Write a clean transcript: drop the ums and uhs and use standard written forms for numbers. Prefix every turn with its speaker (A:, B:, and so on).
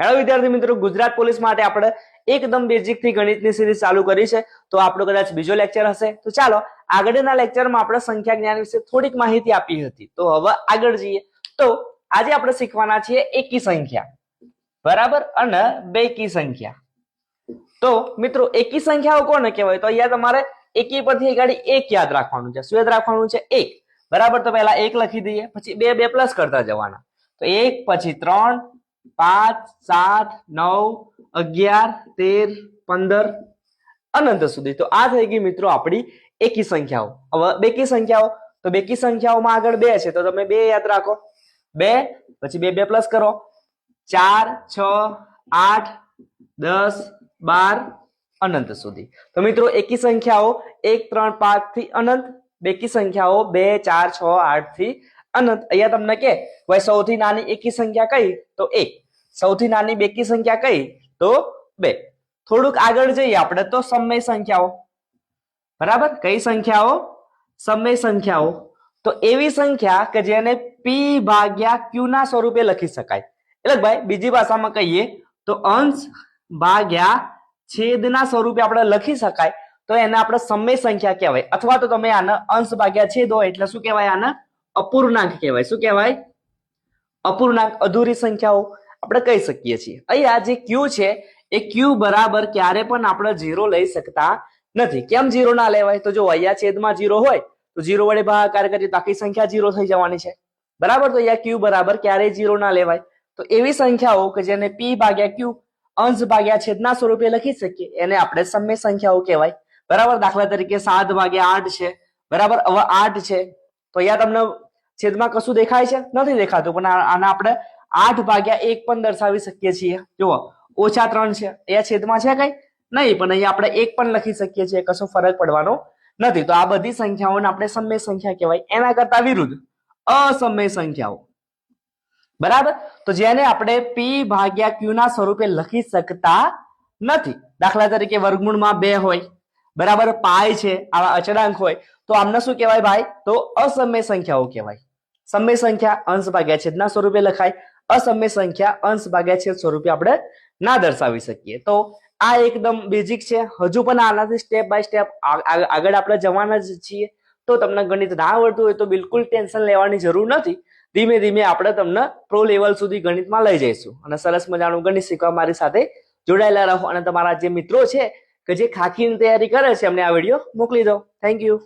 A: Hello વિદ્યાર્થી મિત્રો, Gujarat police માટે આપણે એકદમ બેઝિક થી ગણિતની સિરીઝ ચાલુ કરી છે. તો આપણો કદાચ બીજો લેક્ચર હશે. તો ચાલો આગળના લેક્ચરમાં આપણે સંખ્યા જ્ઞાન વિશે થોડીક માહિતી આપી હતી. તો હવે આગળ જઈએ. તો આજે આપણે શીખવાના છીએ એકી સંખ્યા, બરાબર, અને બેકી સંખ્યા. તો મિત્રો એકી સંખ્યાઓ કોને કહેવાય? તો અહીંયા તમારે એકી પરથી ગાડી એક યાદ રાખવાનું છે. શું યાદ રાખવાનું છે? એક. બરાબર. તો પહેલા એક લખી દઈએ, પછી બે બે પ્લસ કરતા જવાના. તો એક, પછી 3, 5, 7, 9, 11, 13, 15 અનંત સુધી. તો આ થઈ ગઈ મિત્રો આપણી એકી સંખ્યાઓ. હવે બેકી સંખ્યાઓ, તો બેકી સંખ્યાઓમાં આગળ 2 છે, તો તમે 2 યાદ રાખો. 2 પછી 2 2 પ્લસ કરો. 4, 6, 8, 10, 12 અનંત સુધી. તો મિત્રો એકી સંખ્યાઓ 1, 3, 5 થી અનંત, બેકી સંખ્યાઓ 2, 4, 6, 8 થી અનંત. અહીંયા તમને કે ભાઈ સૌથી નાની એકી સંખ્યા કઈ? તો 1. સૌથી નાની બેકી સંખ્યા કઈ? તો 2. થોડુંક આગળ જઈએ આપણે તો સમય સંખ્યાઓ. બરાબર. કઈ સંખ્યાઓ? સમય સંખ્યાઓ. તો એવી સંખ્યા કે જેને p ભાગ્યા q ના સ્વરૂપે લખી શકાય. એટલે ભાઈ બીજી ભાષામાં કહીએ તો અંશ ભાગ્યા છેદના સ્વરૂપે આપણે લખી શકાય, તો એને આપણે સમય સંખ્યા કહેવાય. અથવા તો તમે આને અંશ ભાગ્યા છેદ હોય એટલે શું કહેવાય? આને અપૂર્ણાંક કહેવાય. શું કહેવાય? અપૂર્ણાંક, અધૂરી સંખ્યાઓ આપણે કહી શકીએ છીએ. અહીંયા જે q છે એ q બરાબર ક્યારે પણ આપણે 0 લઈ શકતા નથી. કેમ 0 ના લેવાય? તો જો અહીંયા છેદમાં 0 હોય તો 0 વડે ભાગાકાર કરીએ તો આખી સંખ્યા 0 થઈ જવાની છે. બરાબર. તો અહીંયા q બરાબર ક્યારેય 0 ના લેવાય. તો એવી સંખ્યાઓ કે જેને p ભાગ્યા q અંશ ભાગ્યા છેદના સ્વરૂપે લખી શકીએ એને આપણે સમય સંખ્યાઓ કહેવાય. બરાબર. દાખલા તરીકે 7 ભાગ્યા 8 છે. બરાબર. હવે 8 છે તો અહીંયા તમને છેદમાં કશું દેખાય છે? નથી દેખાતું, પણ આને આપણે 8 ભાગ્યા 1 પણ દર્શાવી શકીએ છીએ. જુઓ ઓછા 3 છે, અહીંયા છેદમાં છે કઈ? નહીં, પણ અહીંયા આપણે 1 પણ લખી શકીએ છીએ, કશો ફરક પડવાનો નથી. તો આ બધી સંખ્યાઓને આપણે સમય સંખ્યા કહેવાય. એના કરતા વિરુદ્ધ અસમય સંખ્યાઓ. બરાબર. તો જેને આપણે p ભાગ્યા q ના સ્વરૂપે લખી શકતા નથી. દાખલા તરીકે વર્ગમૂળમાં 2 હોય, બરાબર, પાય છે, આવા અચળાંક હોય, તો આમને શું કહેવાય ભાઈ? તો અસમય સંખ્યાઓ કહેવાય. સમય સંખ્યા અંશ ભાગ્યા છેદના સ્વરૂપે લખાય, અસમય સંખ્યા અંશ ભાગ્યા છેદ સ્વરૂપે આપણે ના દર્શાવી શકીએ. તો આ એકદમ બેઝિક છે. હજુ પણ આનાથી સ્ટેપ બાય સ્ટેપ આગળ આપણે જવાના જ છીએ. તો તમને ગણિત ના આવડતું હોય તો બિલકુલ ટેન્શન લેવાની જરૂર નથી. ધીમે ધીમે આપણે તમને પ્રો લેવલ સુધી ગણિતમાં લઈ જઈશું. અને સરસ મજાનું ગણિત શીખવા મારી સાથે જોડાયેલા રહો. અને તમારા જે મિત્રો છે કે જે ખાખીની તૈયારી કરે છે એમને આ વિડીયો મોકલી દો. Thank you.